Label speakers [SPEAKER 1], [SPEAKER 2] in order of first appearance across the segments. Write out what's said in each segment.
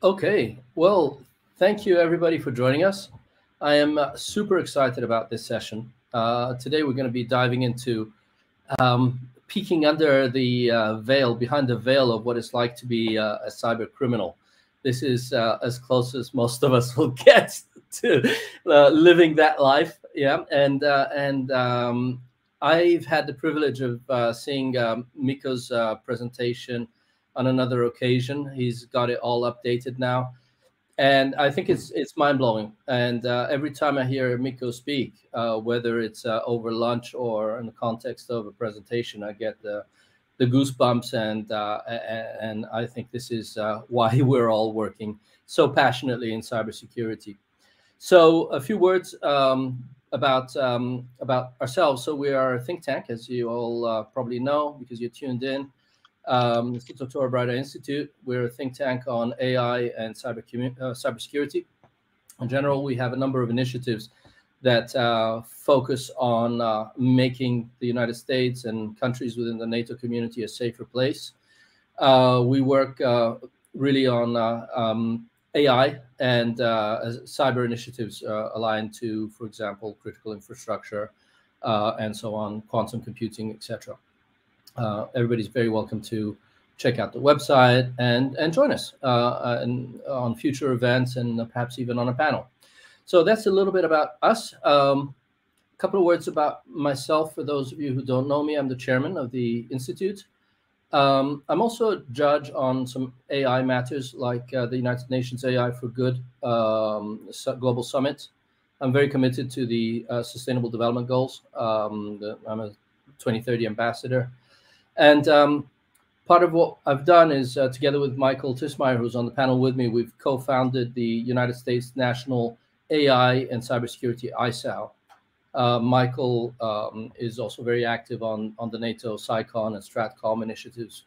[SPEAKER 1] Okay, well, thank you everybody for joining us. I am super excited about this session. Today we're going to be diving into peeking under the veil, behind the veil of what it's like to be a cyber criminal. This is as close as most of us will get to living that life. Yeah, and I've had the privilege of seeing Mikko's presentation on another occasion. He's got it all updated now, and I think it's mind blowing. And every time I hear Mikko speak, whether it's over lunch or in the context of a presentation, I get the goosebumps, and I think this is why we're all working so passionately in cybersecurity. So a few words about ourselves. So we are a think tank, as you all probably know because you're tuned in. It's the Tortora Brayda Institute. We're a think tank on AI and cybersecurity. In general, we have a number of initiatives that focus on making the United States and countries within the NATO community a safer place. We work really on AI and cyber initiatives aligned to, for example, critical infrastructure and so on, quantum computing, etc. Everybody's very welcome to check out the website and join us on future events and perhaps even on a panel. So that's a little bit about us. A couple of words about myself for those of you who don't know me. I'm the chairman of the Institute. I'm also a judge on some AI matters like the United Nations AI for Good Global Summit. I'm very committed to the Sustainable Development Goals. I'm a 2030 ambassador. And part of what I've done is, together with Michael Tismeyer, who's on the panel with me, we've co-founded the United States National AI and Cybersecurity ISAO. Michael is also very active on the NATO SciCon and StratCom initiatives.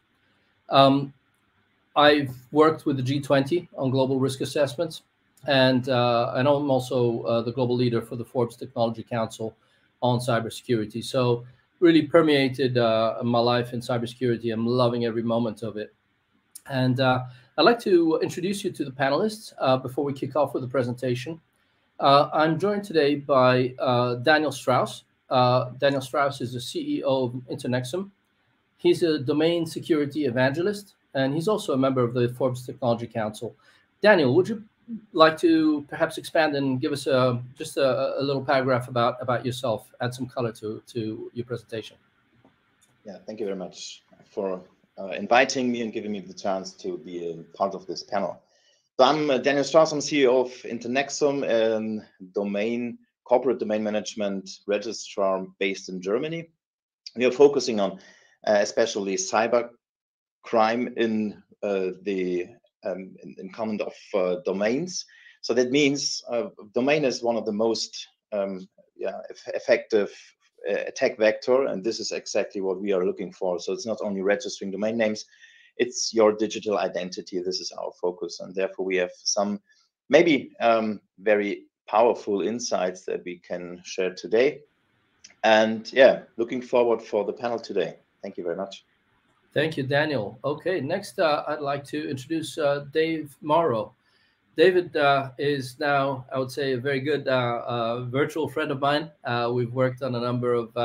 [SPEAKER 1] I've worked with the G20 on global risk assessments, and I'm also the global leader for the Forbes Technology Council on cybersecurity. So really permeated my life in cybersecurity. I'm loving every moment of it. And I'd like to introduce you to the panelists before we kick off with the presentation. I'm joined today by Daniel Strauss. Daniel Strauss is the CEO of Internexum. He's a domain security evangelist, and he's also a member of the Forbes Technology Council. Daniel, would you like to perhaps expand and give us just a little paragraph about yourself, add some color to your presentation?
[SPEAKER 2] Yeah, thank you very much for inviting me and giving me the chance to be a part of this panel. So I'm Daniel Strauss. I'm CEO of Internexum, a corporate domain management registrar based in Germany. We are focusing on especially cyber crime in common of domains. So that means domain is one of the most effective attack vector, and this is exactly what we are looking for. So it's not only registering domain names, it's your digital identity. This is our focus, and therefore we have some maybe very powerful insights that we can share today. And yeah, looking forward for the panel today. Thank you very much.
[SPEAKER 1] Thank you, Daniel. Okay, next I'd like to introduce Dave Morrow. David is now, I would say, a very good virtual friend of mine. We've worked on a number of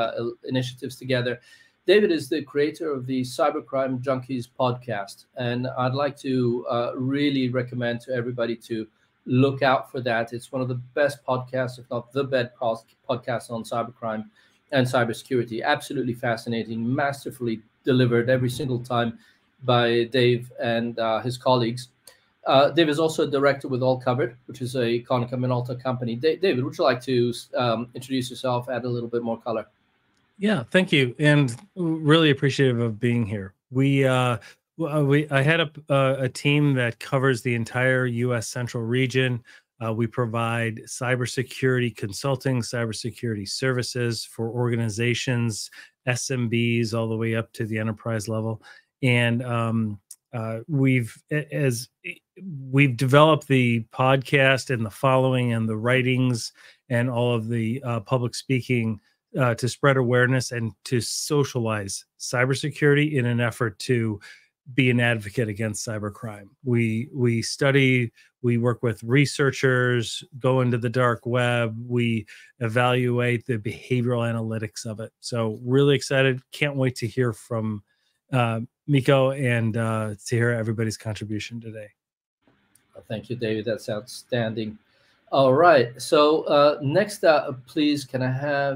[SPEAKER 1] initiatives together. David is the creator of the Cybercrime Junkies podcast, and I'd like to really recommend to everybody to look out for that. It's one of the best podcasts, if not the best podcast on cybercrime and cybersecurity. Absolutely fascinating, masterfully delivered every single time by Dave and his colleagues. Dave is also a director with All Covered, which is a Konica Minolta company. David, would you like to introduce yourself, add a little bit more color?
[SPEAKER 3] Yeah, thank you, and really appreciative of being here. I head up a team that covers the entire U.S. Central region. We provide cybersecurity consulting, cybersecurity services for organizations, SMBs, all the way up to the enterprise level. And we've developed the podcast and the following and the writings and all of the public speaking to spread awareness and to socialize cybersecurity in an effort to be an advocate against cybercrime. We study, we work with researchers, go into the dark web, we evaluate the behavioral analytics of it. So really excited. Can't wait to hear from Mikko and to hear everybody's contribution today.
[SPEAKER 1] Thank you, David. That's outstanding. All right. So next up, please, can I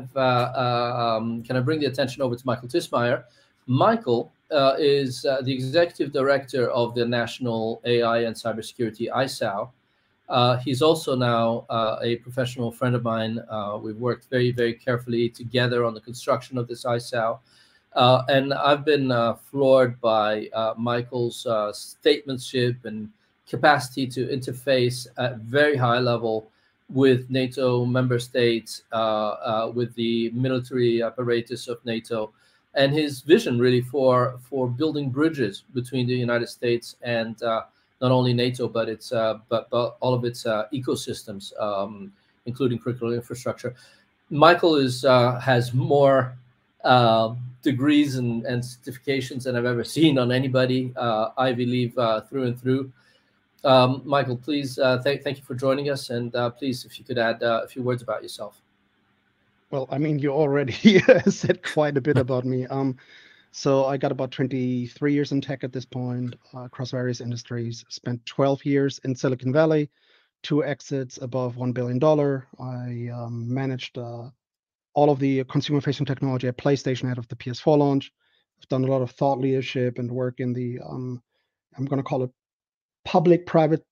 [SPEAKER 1] bring the attention over to Michael Tismeyer? Michael is the executive director of the National AI and Cybersecurity ISAO. He's also now a professional friend of mine. We've worked very, very carefully together on the construction of this ISAO. And I've been floored by Michael's statesmanship and capacity to interface at very high level with NATO member states, with the military apparatus of NATO, and his vision really for building bridges between the United States and not only NATO, but its but all of its ecosystems, including critical infrastructure. Michael has more degrees and certifications than I've ever seen on anybody, Ivy League through and through. Michael, please, thank you for joining us, and please, if you could add a few words about yourself.
[SPEAKER 4] Well, I mean, you already said quite a bit about me. So I got about 23 years in tech at this point, across various industries. Spent 12 years in Silicon Valley, 2 exits above $1 billion. I managed all of the consumer-facing technology at PlayStation ahead of the PS4 launch. I've done a lot of thought leadership and work in the, I'm going to call it public-private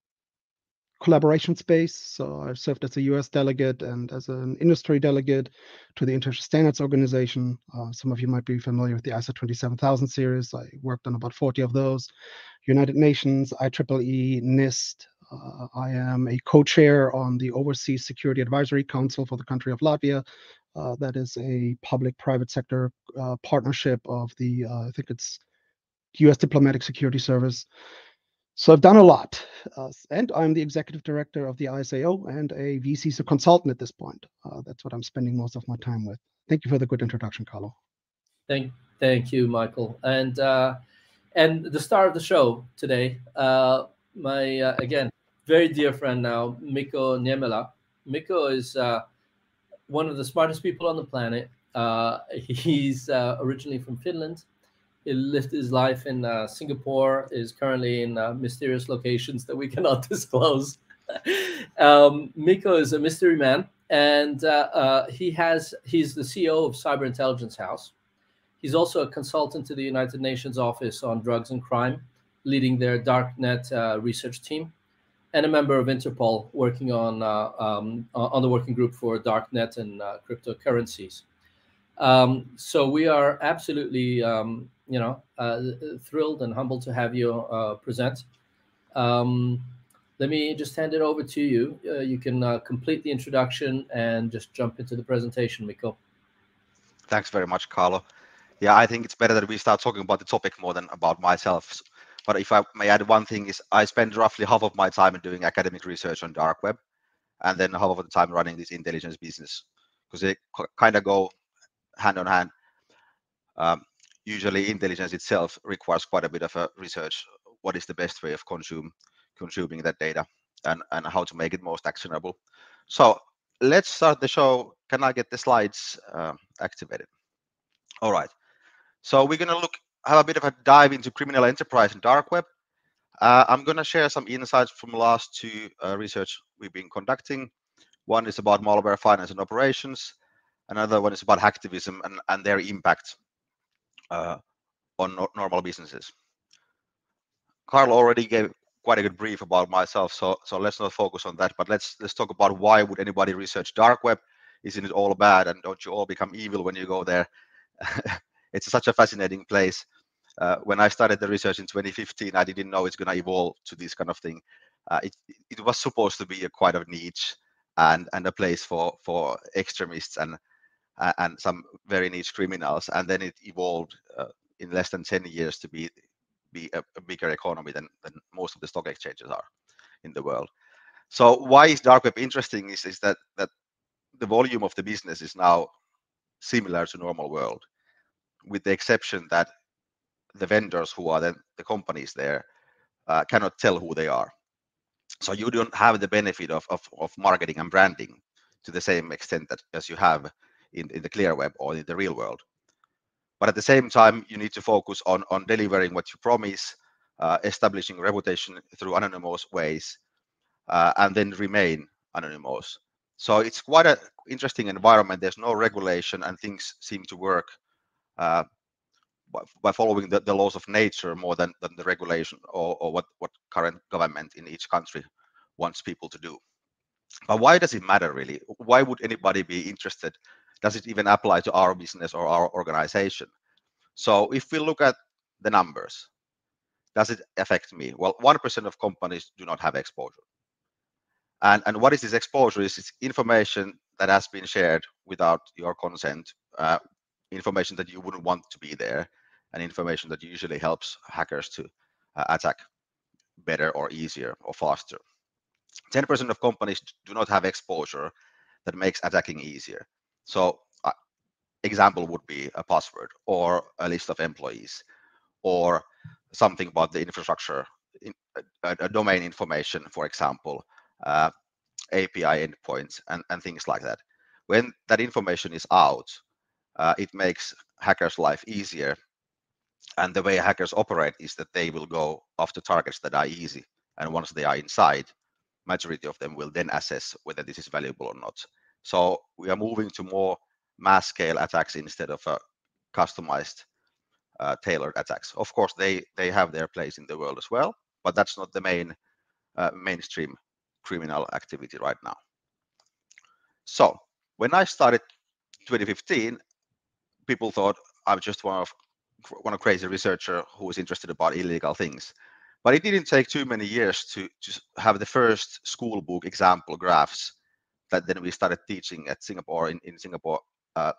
[SPEAKER 4] collaboration space. So I've served as a US delegate and as an industry delegate to the International Standards Organization. Some of you might be familiar with the ISO 27000 series. I worked on about 40 of those. United Nations, IEEE, NIST. I am a co-chair on the Overseas Security Advisory Council for the country of Latvia. That is a public-private sector partnership of the, I think it's US Diplomatic Security Service. So I've done a lot, and I'm the executive director of the ISAO and a VC consultant at this point. That's what I'm spending most of my time with. Thank you for the good introduction, Carlo.
[SPEAKER 1] Thank you, Michael. And the star of the show today, my again very dear friend now, Mikko Nimela. Mikko is one of the smartest people on the planet. He's originally from Finland. He lived his life in Singapore, is currently in mysterious locations that we cannot disclose. Mikko is a mystery man, and he's the CEO of Cyber Intelligence House. He's also a consultant to the United Nations Office on Drugs and Crime, leading their darknet research team, and a member of Interpol, working on the working group for darknet and cryptocurrencies. So we are absolutely thrilled and humbled to have you present. Let me just hand it over to you. You can complete the introduction and just jump into the presentation, Mikko.
[SPEAKER 5] Thanks very much, Carlo. Yeah, I think it's better that we start talking about the topic more than about myself. But if I may add one thing, is I spend roughly half of my time doing academic research on dark web, and then half of the time running this intelligence business, because they kind of go hand on hand. Usually intelligence itself requires quite a bit of research. What is the best way of consuming that data, and how to make it most actionable. So let's start the show. Can I get the slides activated? All right. So we're going to have a bit of a dive into criminal enterprise and dark web. I'm going to share some insights from the last 2 research we've been conducting. One is about malware finance and operations. Another one is about hacktivism and their impact on normal businesses. Carl already gave quite a good brief about myself, so let's not focus on that. But let's talk about why would anybody research dark web? Isn't it all bad, and don't you all become evil when you go there? It's such a fascinating place. When I started the research in 2015, I didn't know it's going to evolve to this kind of thing. It was supposed to be a quite a niche and a place for extremists and some very niche criminals, and then it evolved in less than 10 years to be a bigger economy than most of the stock exchanges are in the world. So why is dark web interesting is that the volume of the business is now similar to normal world, with the exception that the vendors who are the companies there cannot tell who they are. So you don't have the benefit of marketing and branding to the same extent as you have in the clear web or in the real world. But at the same time, you need to focus on delivering what you promise, establishing reputation through anonymous ways, and then remain anonymous. So it's quite an interesting environment. There's no regulation, and things seem to work by following the laws of nature more than the regulation or what current government in each country wants people to do. But why does it matter really? Why would anybody be interested? Does it even apply to our business or our organization? So if we look at the numbers, does it affect me? Well, 1% of companies do not have exposure. And what is this exposure? It's information that has been shared without your consent, information that you wouldn't want to be there, and information that usually helps hackers to attack better or easier or faster. 10% of companies do not have exposure that makes attacking easier. So example would be a password or a list of employees or something about the infrastructure, a domain information, for example, API endpoints and things like that. When that information is out, it makes hackers' life easier. And the way hackers operate is that they will go after targets that are easy. And once they are inside, majority of them will then assess whether this is valuable or not. So we are moving to more mass scale attacks instead of customized tailored attacks. Of course, they have their place in the world as well, but that's not the mainstream criminal activity right now. So when I started 2015, people thought I'm just one crazy researcher who was interested about illegal things. But it didn't take too many years to have the first school book example graphs that then we started teaching at Singapore in Singapore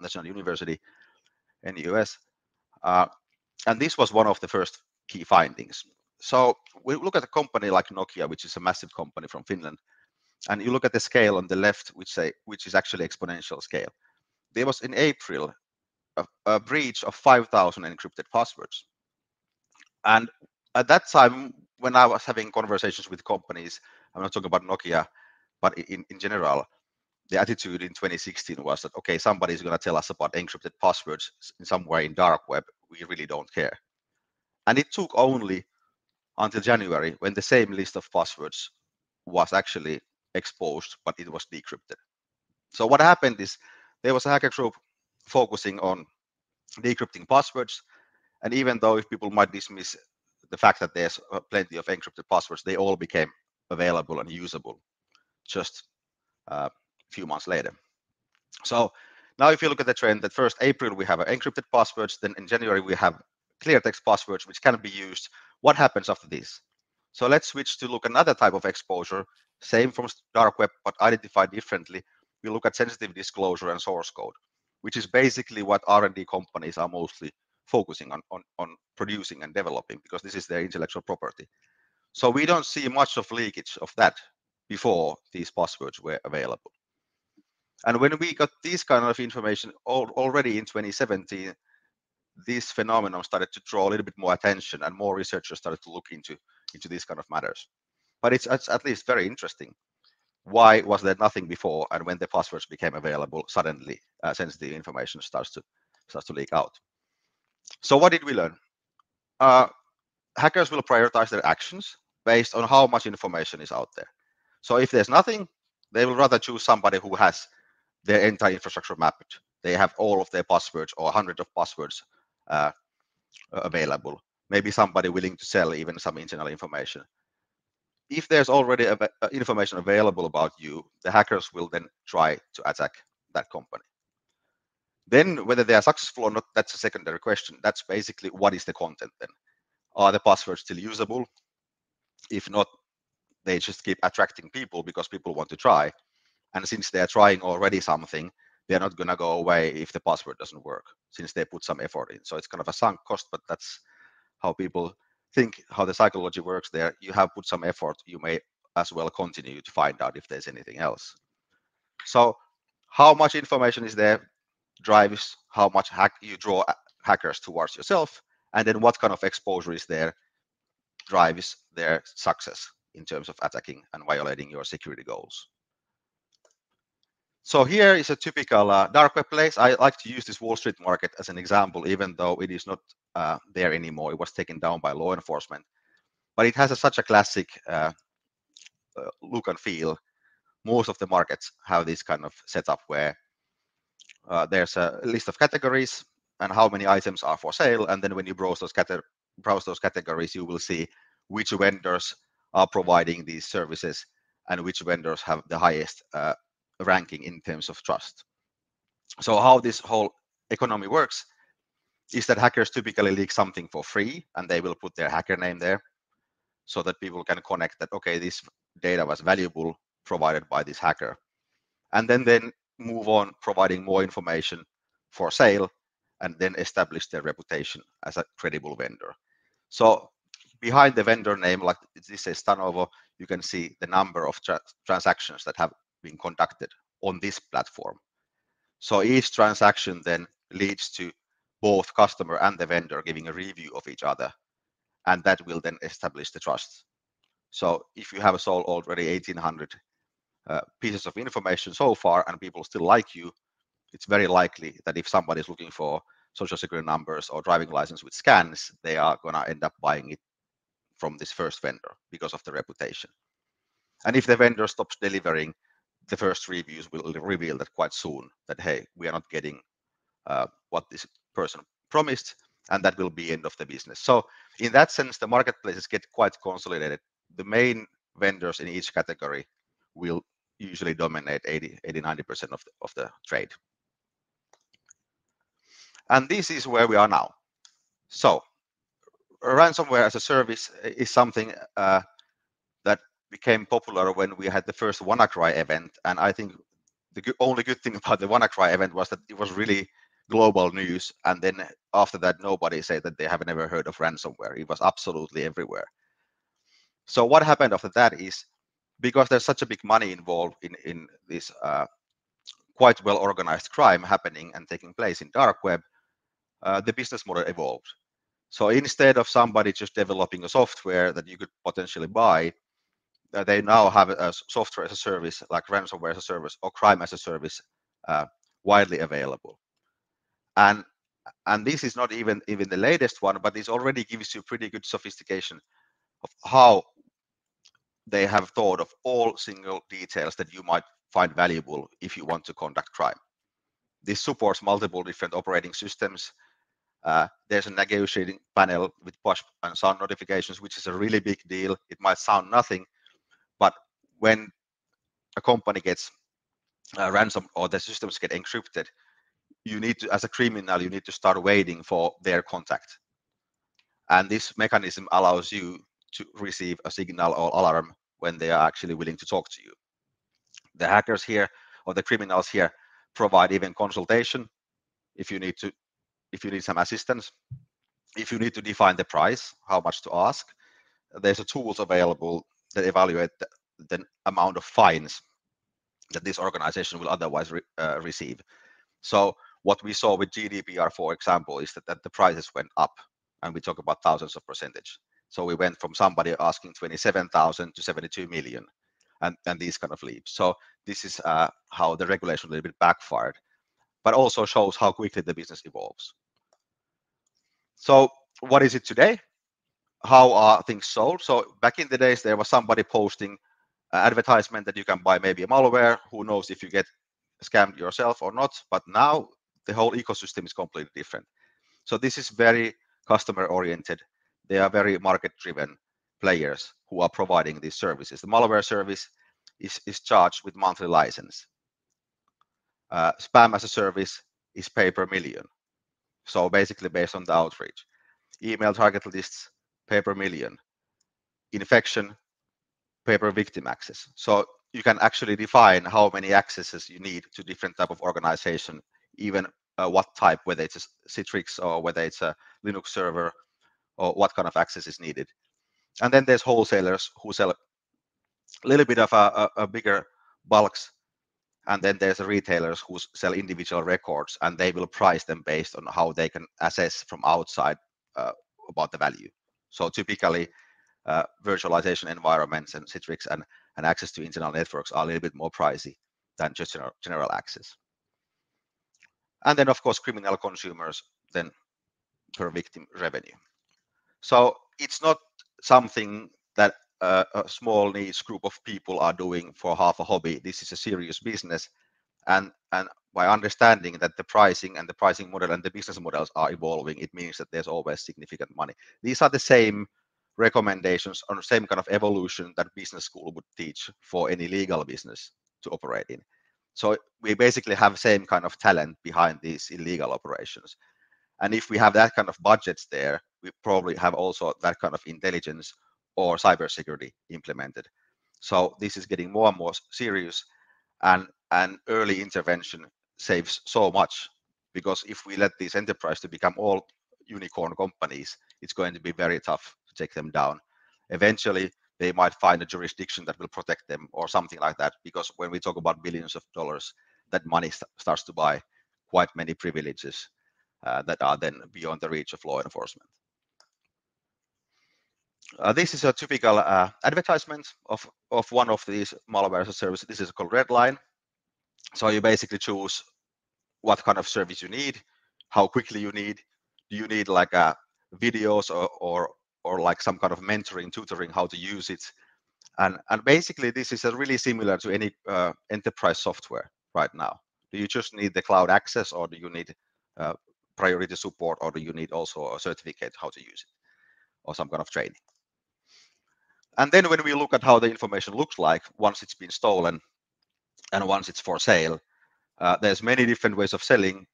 [SPEAKER 5] National University in the US. And this was one of the first key findings. So we look at a company like Nokia, which is a massive company from Finland, and you look at the scale on the left, which is actually exponential scale. There was in April a breach of 5,000 encrypted passwords. And at that time, when I was having conversations with companies, I'm not talking about Nokia, but in general, the attitude in 2016 was that, okay, somebody's going to tell us about encrypted passwords somewhere in dark web. We really don't care. And it took only until January when the same list of passwords was actually exposed, but it was decrypted. So what happened is there was a hacker group focusing on decrypting passwords. And even though if people might dismiss the fact that there's plenty of encrypted passwords, they all became available and usable just a few months later. So now if you look at the trend, that first April we have encrypted passwords, then in January we have clear text passwords which can be used. What happens after this? So let's switch to look another type of exposure, same from dark web, but identified differently. We look at sensitive disclosure and source code, which is basically what R&D companies are mostly focusing on producing and developing, because this is their intellectual property. So we don't see much of leakage of that before these passwords were available. And when we got this kind of information already in 2017, this phenomenon started to draw a little bit more attention, and more researchers started to look into these kind of matters. But it's at least very interesting. Why was there nothing before, and when the passwords became available, suddenly sensitive information starts to leak out? So what did we learn? Hackers will prioritize their actions based on how much information is out there. So if there's nothing, they will rather choose somebody who has their entire infrastructure mapped. They have all of their passwords or hundreds of passwords available. Maybe somebody willing to sell even some internal information. If there's already information available about you, the hackers will then try to attack that company. Then whether they are successful or not, that's a secondary question. That's basically what is the content then? Are the passwords still usable? If not, they just keep attracting people because people want to try. And since they're trying already something, they're not going to go away if the password doesn't work, since they put some effort in. So it's kind of a sunk cost, but that's how people think, how the psychology works there. You have put some effort, you may as well continue to find out if there's anything else. So how much information is there drives how much you draw hackers towards yourself, and then what kind of exposure is there drives their success in terms of attacking and violating your security goals. So here is a typical dark web place. I like to use this Wall Street market as an example, even though it is not there anymore. It was taken down by law enforcement, but it has such a classic look and feel. Most of the markets have this kind of setup where there's a list of categories and how many items are for sale, and then when you browse those categories, you will see which vendors are providing these services and which vendors have the highest ranking in terms of trust. So how this whole economy works is that hackers typically leak something for free, and they will put their hacker name there so that people can connect that, okay, this data was valuable provided by this hacker. And then move on providing more information for sale, and then establish their reputation as a credible vendor. So behind the vendor name, like this says Stanovo, you can see the number of transactions that have been conducted on this platform. So each transaction then leads to both customer and the vendor giving a review of each other, and that will then establish the trust. So if you have sold already 1,800 pieces of information so far and people still like you, it's very likely that if somebody is looking for social security numbers or driving license with scans, they are going to end up buying it from this first vendor because of the reputation. And if the vendor stops delivering, the first reviews will reveal that quite soon that, hey, we are not getting what this person promised, and that will be end of the business. So in that sense, the marketplaces get quite consolidated. The main vendors in each category will usually dominate 80-90% of the trade. And this is where we are now. So ransomware as a service is something that became popular when we had the first WannaCry event. And I think the only good thing about the WannaCry event was that it was really global news. And then after that, nobody said that they have never heard of ransomware. It was absolutely everywhere. So what happened after that is, because there's such a big money involved in this quite well organized crime happening and taking place in dark web, the business model evolved. So instead of somebody just developing a software that you could potentially buy, they now have a software as a service, like ransomware as a service or crime as a service, widely available. And this is not even the latest one, but this already gives you pretty good sophistication of how they have thought of all single details that you might find valuable if you want to conduct crime. This supports multiple different operating systems. There's a negotiating panel with push and sound notifications, which is a really big deal. It might sound nothing, but when a company gets ransom or the systems get encrypted, you need to, as a criminal, you need to start waiting for their contact. And this mechanism allows you to receive a signal or alarm when they are actually willing to talk to you. The hackers here or the criminals here provide even consultation if you need some assistance. If you need to define the price, how much to ask, there's tools available that evaluate the amount of fines that this organization will otherwise receive. So what we saw with GDPR, for example, is that the prices went up, and we talk about thousands of percentage. So we went from somebody asking 27,000 to 72 million, and these kind of leaps. So this is how the regulation a little bit backfired, but also shows how quickly the business evolves. So what is it today? How are things sold? So back in the days, there was somebody posting advertisement that you can buy maybe a malware. Who knows if you get scammed yourself or not? But now the whole ecosystem is completely different. So this is very customer oriented. They are very market driven players who are providing these services. The malware service is charged with monthly license. Spam as a service is pay per million. So basically based on the outreach. Email target lists, pay per million. Infection, pay per victim access. So you can actually define how many accesses you need to different type of organization, even what type, whether it's a Citrix or whether it's a Linux server, or what kind of access is needed. And then there's wholesalers who sell a little bit of a bigger bulks. And then there's retailers who sell individual records, and they will price them based on how they can assess from outside about the value. So typically, virtualization environments and Citrix and access to internal networks are a little bit more pricey than just general access. And then, of course, criminal consumers then per victim revenue. So it's not something that a small niche group of people are doing for half a hobby. This is a serious business, and by understanding that the pricing and the pricing model and the business models are evolving, it means that there's always significant money. These are the same recommendations on the same kind of evolution that business school would teach for any legal business to operate in. So we basically have same kind of talent behind these illegal operations. And if we have that kind of budgets there, we probably have also that kind of intelligence or cybersecurity implemented. So this is getting more and more serious, and early intervention saves so much, because if we let these enterprises to become all unicorn companies, it's going to be very tough to take them down. Eventually, they might find a jurisdiction that will protect them or something like that, because when we talk about billions of dollars, that money starts to buy quite many privileges that are then beyond the reach of law enforcement. This is a typical advertisement of one of these malware as a service. This is called Redline. So you basically choose what kind of service you need, how quickly you need. Do you need like videos or like some kind of mentoring, tutoring, how to use it? And basically this is really similar to any enterprise software right now. Do you just need the cloud access, or do you need priority support, or do you need also a certificate how to use it, or some kind of training? And then when we look at how the information looks like once it's been stolen and once it's for sale, there's many different ways of selling.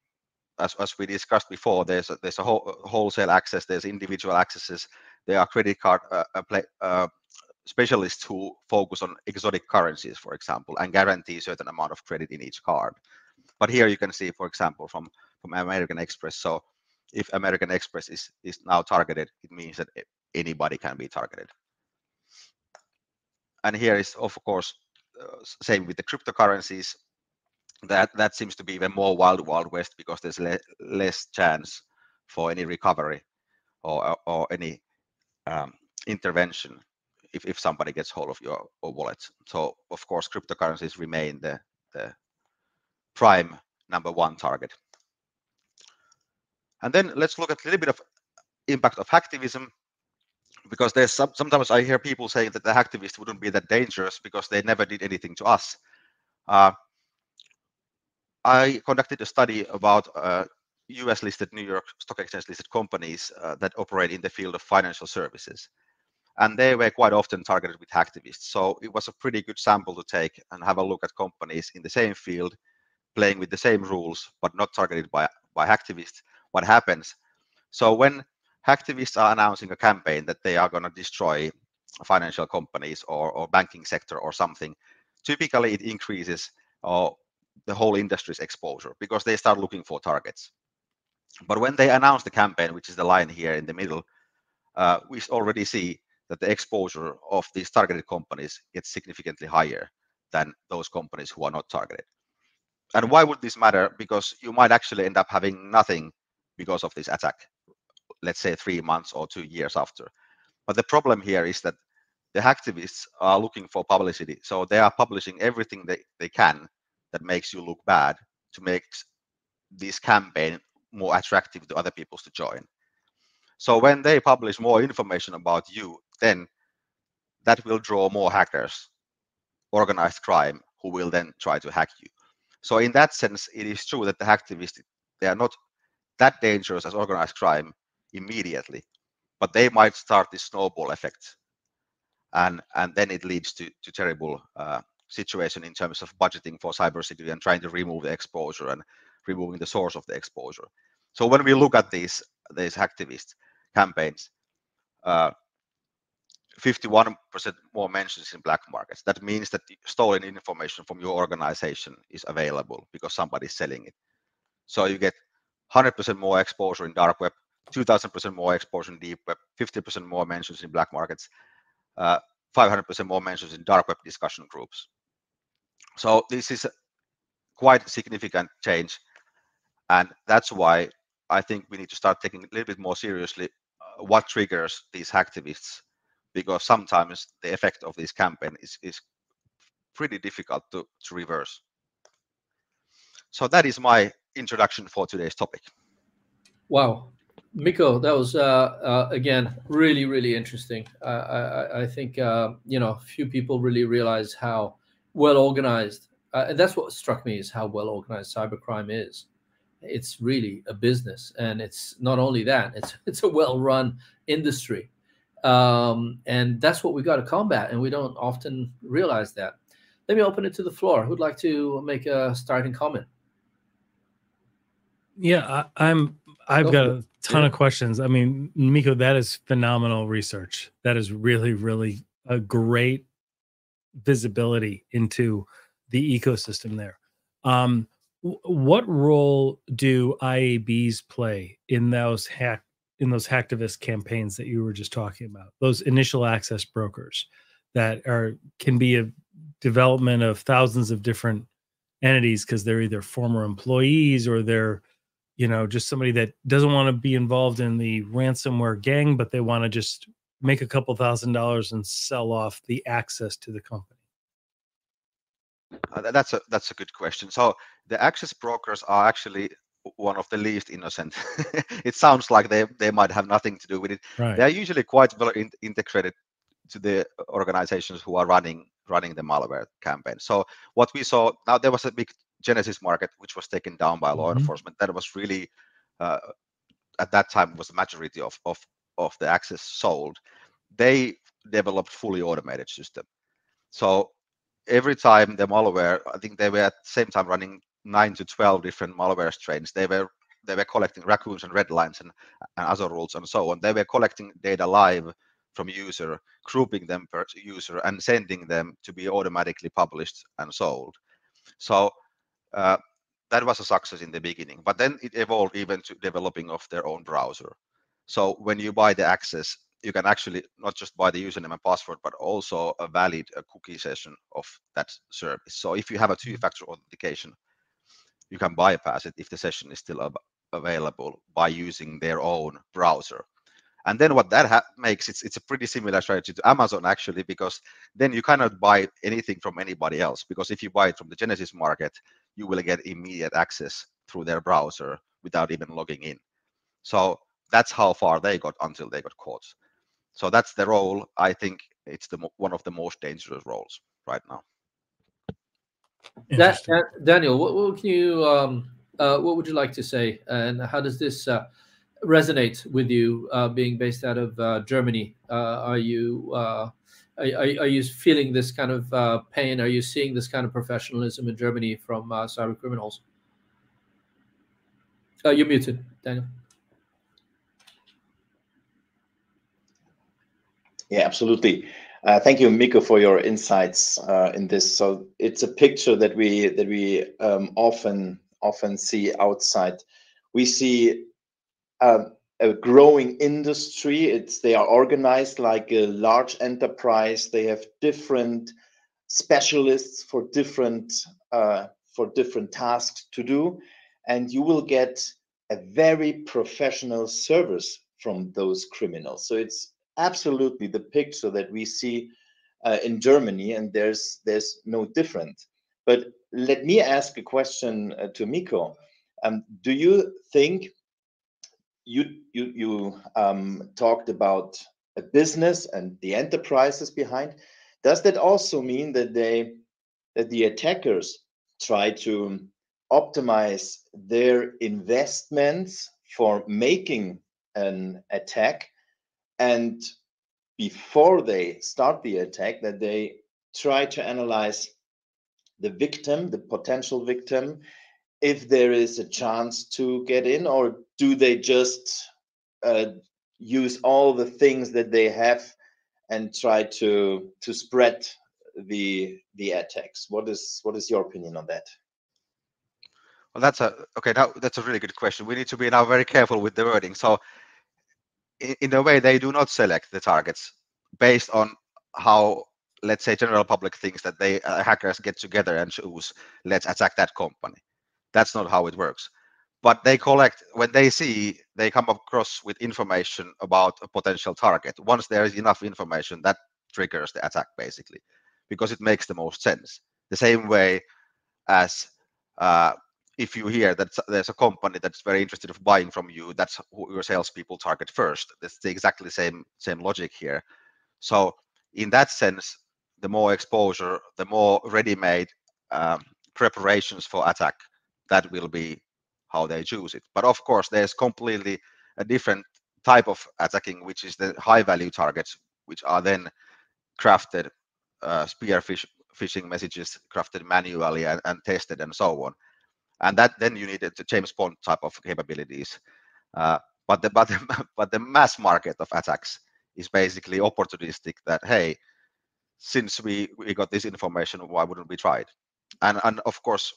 [SPEAKER 5] As we discussed before, there's a wholesale access, there's individual accesses, there are credit card specialists who focus on exotic currencies, for example, and guarantee a certain amount of credit in each card. But here you can see, for example, from American Express. So if American Express is now targeted, it means that anybody can be targeted. And here is, of course, same with the cryptocurrencies. That seems to be even more wild west, because there's less chance for any recovery or any intervention if somebody gets hold of your wallet. So of course cryptocurrencies remain the prime #1 target. And then let's look at a little bit of impact of hacktivism, because there's sometimes I hear people saying that the hacktivists wouldn't be that dangerous because they never did anything to us. I conducted a study about US listed, New York Stock Exchange listed companies that operate in the field of financial services. And they were quite often targeted with hacktivists. So it was a pretty good sample to take and have a look at companies in the same field, playing with the same rules, but not targeted by hacktivists. What happens? So when hacktivists are announcing a campaign that they are going to destroy financial companies or banking sector or something, typically it increases the whole industry's exposure, because they start looking for targets. But when they announce the campaign, which is the line here in the middle, we already see that the exposure of these targeted companies gets significantly higher than those companies who are not targeted. And why would this matter? Because you might actually end up having nothing because of this attack, let's say 3 months or 2 years after. But the problem here is that the hacktivists are looking for publicity. So they are publishing everything they can that makes you look bad, to make this campaign more attractive to other people to join. So when they publish more information about you, then that will draw more hackers, organized crime, who will then try to hack you. So in that sense, it is true that the hacktivists, they are not that dangerous as organized crime immediately, but they might start this snowball effect. And then it leads to terrible situation in terms of budgeting for cybersecurity and trying to remove the exposure and removing the source of the exposure. So when we look at these hacktivist campaigns, 51% more mentions in black markets. That means that the stolen information from your organization is available because somebody's selling it. So you get 100% more exposure in dark web, 2000% more exposure in deep web, 50% more mentions in black markets, 500% more mentions in dark web discussion groups. So this is a quite significant change, and that's why I think we need to start taking a little bit more seriously what triggers these hacktivists, because sometimes the effect of this campaign is pretty difficult to reverse. So that is my introduction for today's topic.
[SPEAKER 1] Wow, Mikko, that was again really interesting. I think few people really realize how well organized, and that's what struck me, is how well organized cybercrime is. It's really a business, and it's not only that, it's a well-run industry, and that's what we got to combat, and we don't often realize that. Let me open it to the floor. Who'd like to make a starting comment?
[SPEAKER 3] Yeah, I've got a ton of questions. I mean, Mikko, that is phenomenal research. That is really a great visibility into the ecosystem there. What role do IABs play in those hacktivist campaigns that you were just talking about? Those initial access brokers that can be a development of thousands of different entities, because they're either former employees or they're just somebody that doesn't want to be involved in the ransomware gang, but they want to just make a couple $1,000s and sell off the access to the company.
[SPEAKER 5] That's a good question. So the access brokers are actually one of the least innocent. It sounds like they might have nothing to do with it.
[SPEAKER 3] Right.
[SPEAKER 5] They are usually quite well integrated to the organizations who are running the malware campaign. So what we saw, now there was a big Genesis market which was taken down by law enforcement. That was really at that time was the majority of the access sold. They developed fully automated system. So every time the malware, I think they were at the same time running 9 to 12 different malware strains. They were collecting raccoons and red lines and other rules and so on. They were collecting data live from user, grouping them per user, and sending them to be automatically published and sold. So that was a success in the beginning, but then it evolved even to developing of their own browser. So when you buy the access, you can actually not just buy the username and password, but also a valid cookie session of that service. So if you have a two-factor authentication, you can bypass it if the session is still available by using their own browser. And then what that makes, it's a pretty similar strategy to Amazon actually, because then you cannot buy anything from anybody else, because if you buy it from the Genesis market, you will get immediate access through their browser without even logging in. So that's how far they got until they got caught. So that's the role. I think it's one of the most dangerous roles right now.
[SPEAKER 1] Daniel, what can you what would you like to say, and how does this resonate with you, being based out of Germany? Are you feeling this kind of pain? Are you seeing this kind of professionalism in Germany from cybercriminals? You're muted, Daniel.
[SPEAKER 2] Yeah, absolutely. Thank you, Mikko, for your insights in this. So it's a picture that we often see outside. We see a growing industry. They are organized like a large enterprise. They have different specialists for different tasks to do, and you will get a very professional service from those criminals. So it's absolutely the picture that we see in Germany, and there's no different. But let me ask a question to Mikko. Do you think you talked about a business and the enterprises behind? Does that also mean that the attackers try to optimize their investments for making an attack, and before they start the attack, that they try to analyze the victim, the potential victim, if there is a chance to get in, or do they just use all the things that they have and try to spread the attacks? What is your opinion on that?
[SPEAKER 5] Well, that's a really good question. We need to be now very careful with the wording. So in a way, they do not select the targets based on how, let's say, general public thinks that hackers get together and choose, let's attack that company. That's not how it works. but they collect, when they come across with information about a potential target. Once there is enough information, that triggers the attack basically, because it makes the most sense. The same way as if you hear that there's a company that's very interested in buying from you, that's who your salespeople target first. That's the exactly same logic here. So in that sense, the more exposure, the more ready-made preparations for attack, that will be how they choose it. But of course, there's completely a different type of attacking, which is the high-value targets, which are then crafted, spear phishing messages crafted manually and tested and so on. And that then you need the James Bond type of capabilities. But the mass market of attacks is basically opportunistic, that hey, since we got this information, why wouldn't we try it? And of course,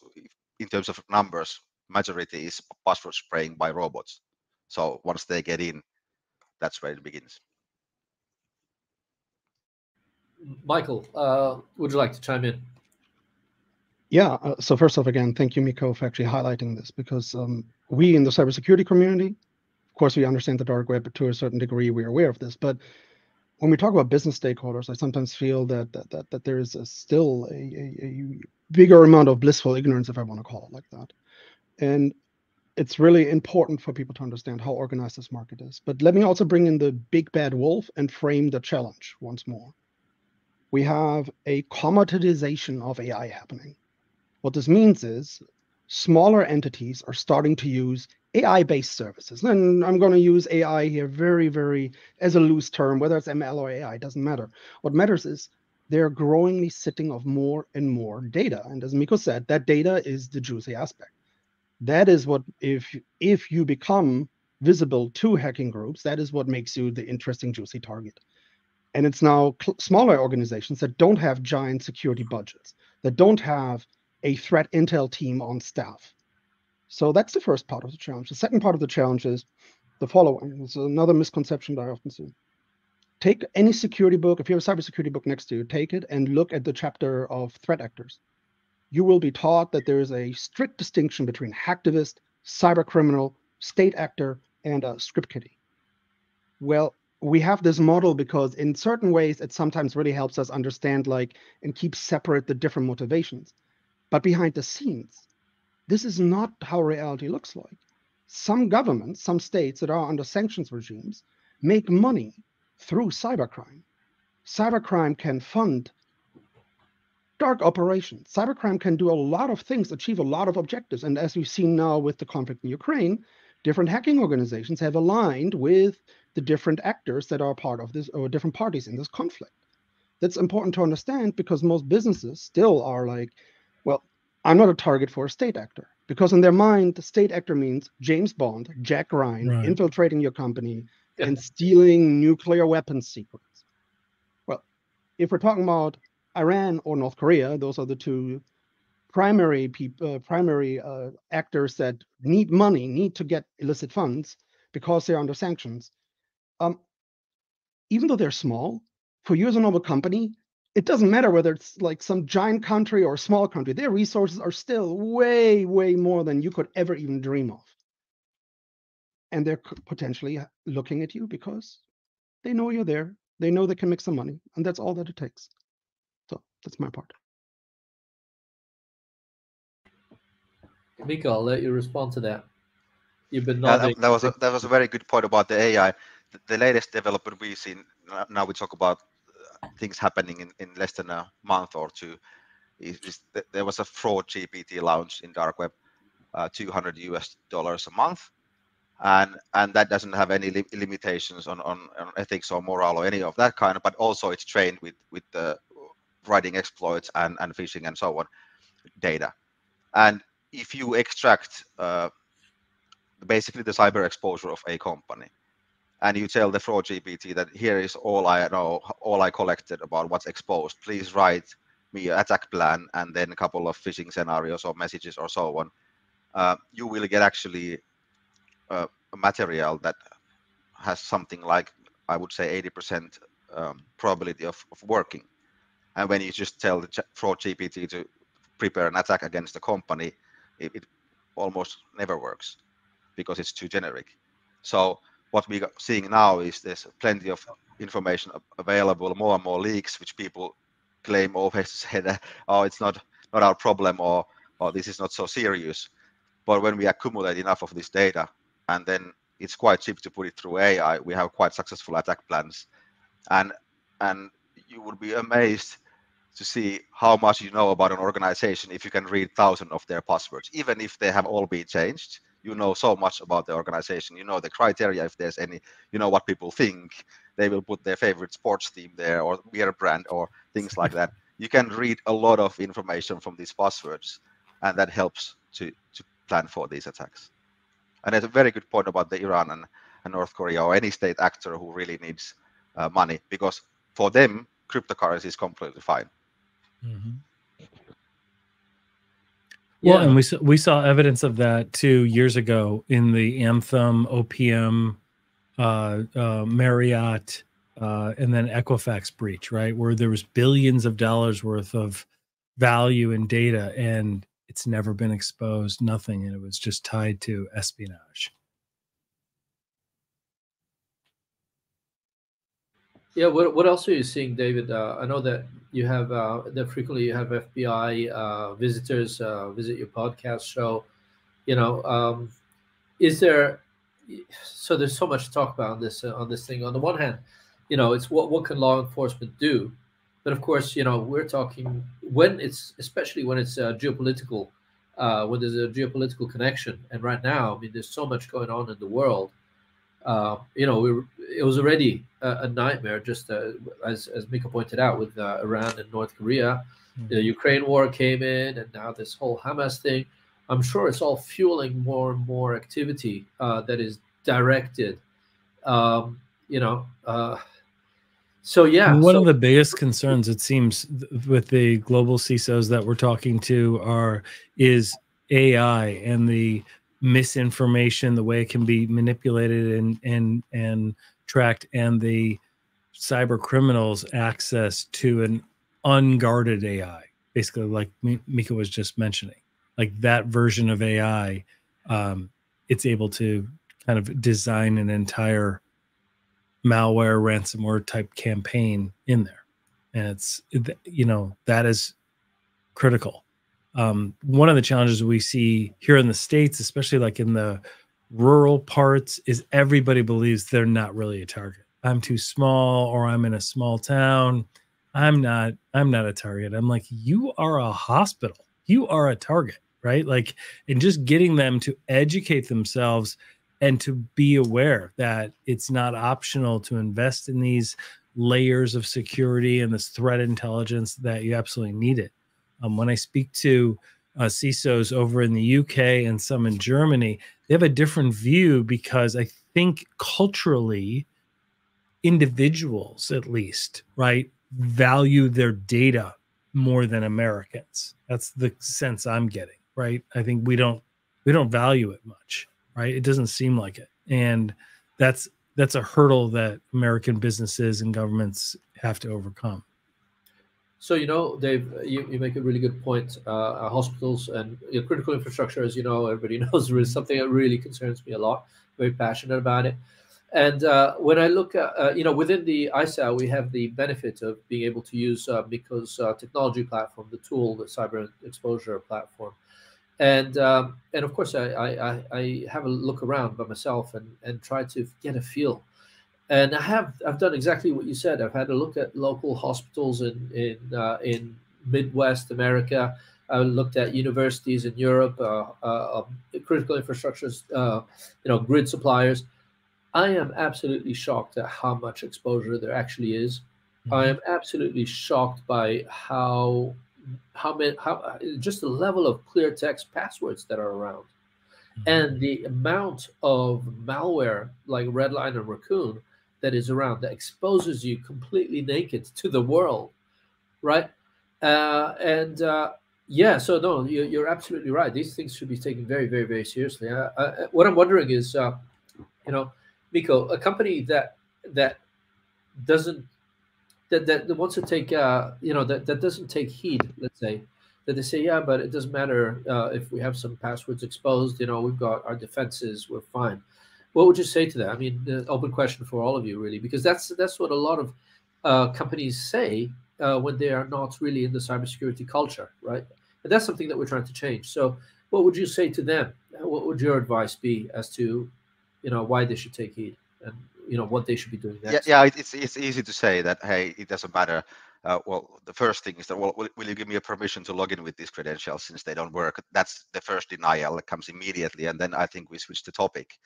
[SPEAKER 5] in terms of numbers, majority is password spraying by robots. So once they get in, that's where it begins.
[SPEAKER 1] Michael, would you like to chime in?
[SPEAKER 4] Yeah, so first off, again, thank you, Mikko, for actually highlighting this, because we in the cybersecurity community, of course, we understand the dark web, but to a certain degree, we're aware of this. But when we talk about business stakeholders, I sometimes feel that there is still a bigger amount of blissful ignorance, if I want to call it like that. And it's really important for people to understand how organized this market is. But let me also bring in the big bad wolf and frame the challenge once more. We have a commoditization of AI happening. What this means is smaller entities are starting to use AI-based services. And I'm going to use AI here very, very as a loose term, whether it's ML or AI, doesn't matter. What matters is they're growingly sitting of more and more data. And as Mikko said, that data is the juicy aspect. That is what, if you become visible to hacking groups, that is what makes you the interesting, juicy target. And it's now smaller organizations that don't have giant security budgets, that don't have a threat intel team on staff. So that's the first part of the challenge. The second part of the challenge is the following. It's another misconception that I often see. Take any security book. If you have a cybersecurity book next to you, take it and look at the chapter of threat actors. You will be taught that there is a strict distinction between hacktivist, cybercriminal, state actor, and a script kiddie. Well, we have this model because in certain ways, it sometimes really helps us understand and keep separate the different motivations. But behind the scenes, this is not how reality looks like. Some governments, some states that are under sanctions regimes make money through cybercrime. Cybercrime can fund dark operations. Cybercrime can do a lot of things, achieve a lot of objectives. And as we've seen now with the conflict in Ukraine, different hacking organizations have aligned with the different actors that are part of this, or different parties in this conflict. That's important to understand, because most businesses still are like, well, I'm not a target for a state actor, because in their mind, the state actor means James Bond, Jack Ryan,
[SPEAKER 3] Right.
[SPEAKER 4] infiltrating your company and stealing nuclear weapons secrets. Well, if we're talking about Iran or North Korea, those are the two primary actors that need money, need to get illicit funds because they're under sanctions. Even though they're small, for you as a normal company, it doesn't matter whether it's like some giant country or a small country. Their resources are still way, way more than you could ever even dream of. And they're potentially looking at you because they know you're there. They know they can make some money, and that's all that it takes. So that's my part.
[SPEAKER 1] Mikko, I'll let you respond to that. You've been nodding.
[SPEAKER 5] That was a very good point about the AI. The latest development we've seen, now we talk about things happening in less than a month or two, is there was a fraud GPT launch in dark web, $200 a month, and that doesn't have any limitations on ethics or moral or any of that kind, but also it's trained with the writing exploits and phishing and so on data. And if you extract basically the cyber exposure of a company, and you tell the fraud GPT that here is all I know, all I collected about what's exposed, please write me an attack plan and then a couple of phishing scenarios or messages or so on, you will get actually a material that has something like, I would say, 80% probability of working. And when you just tell the fraud GPT to prepare an attack against the company, it almost never works. because it's too generic. So what we are seeing now is there's plenty of information available, more and more leaks, which people claim always to say that, oh, it's not our problem, or this is not so serious. But when we accumulate enough of this data, and then it's quite cheap to put it through AI, we have quite successful attack plans. And you would be amazed to see how much you know about an organization if you can read thousands of their passwords. Even if they have all been changed, you know so much about the organization. You know the criteria, if there's any, you know what people think. They will put their favorite sports team there, or beer brand, or things like that. You can read a lot of information from these passwords, and that helps to plan for these attacks. And there's a very good point about the Iran and North Korea, or any state actor who really needs money, because for them, cryptocurrency is completely fine.
[SPEAKER 3] Mm-hmm. Well, and we saw evidence of that 2 years ago in the Anthem, OPM, Marriott, and then Equifax breach, right? Where there was billions of dollars worth of value in data, and it's never been exposed, nothing. And it was just tied to espionage.
[SPEAKER 1] Yeah, what else are you seeing, David? I know that you have that frequently you have FBI visitors visit your podcast show. You know, is there? So there's so much to talk about on this thing. On the one hand, you know, it's what can law enforcement do, but of course, you know, we're talking when it's especially when it's geopolitical, when there's a geopolitical connection. And right now, I mean, there's so much going on in the world. You know, it was already a nightmare, just as Mikko pointed out, with Iran and North Korea. Mm-hmm. The Ukraine war came in, and now this whole Hamas thing. I'm sure it's all fueling more and more activity that is directed. You know, so yeah.
[SPEAKER 3] One of the biggest concerns, it seems, with the global CISOs that we're talking to is AI and the misinformation, the way it can be manipulated and tracked, and the cyber criminals access to an unguarded AI, basically, like Mikko was just mentioning, like that version of AI. It's able to kind of design an entire malware, ransomware type campaign in there, and it's, you know, that is critical. One of the challenges we see here in the States, especially like in the rural parts, is everybody believes they're not really a target. I'm too small, or I'm in a small town. I'm not a target. I'm like, you are a hospital. You are a target, right? Like, and just getting them to educate themselves and to be aware that it's not optional to invest in these layers of security and this threat intelligence, that you absolutely need it. When I speak to CISOs over in the UK and some in Germany, they have a different view, because I think culturally, individuals, at least, right, value their data more than Americans. That's the sense I'm getting, right? I think we don't value it much, right? It doesn't seem like it. And that's a hurdle that American businesses and governments have to overcome.
[SPEAKER 1] So, you know, Dave, you make a really good point. Hospitals and critical infrastructure, as you know, everybody knows, is something that really concerns me a lot. Very passionate about it. And when I look at, you know, within the ISAO, we have the benefit of being able to use Mikko's technology platform, the tool, the cyber exposure platform. And of course, I have a look around by myself and try to get a feel. And I've done exactly what you said. I've had a look at local hospitals in Midwest America. I looked at universities in Europe, critical infrastructures, you know, grid suppliers. I am absolutely shocked at how much exposure there actually is. Mm-hmm. I am absolutely shocked by how just the level of clear text passwords that are around, mm-hmm. and the amount of malware like Redline and Raccoon that is around, that exposes you completely naked to the world, right? Yeah, so no, you're absolutely right. These things should be taken very, very, very seriously. What I'm wondering is, you know, Mikko, a company that doesn't that wants to take you know, that doesn't take heed, let's say, that they say, yeah, but it doesn't matter if we have some passwords exposed. You know, we've got our defenses, we're fine. What would you say to that? I mean, open question for all of you, really, because that's what a lot of companies say when they are not really in the cybersecurity culture, right? And that's something that we're trying to change. So, what would you say to them? What would your advice be as to, you know, why they should take heed and, you know, what they should be doing next?
[SPEAKER 5] Yeah, it's easy to say that, hey, it doesn't matter. Well, the first thing is that, well, will you give me a permission to log in with these credentials since they don't work? That's the first denial that comes immediately, and then I think we switch the topic.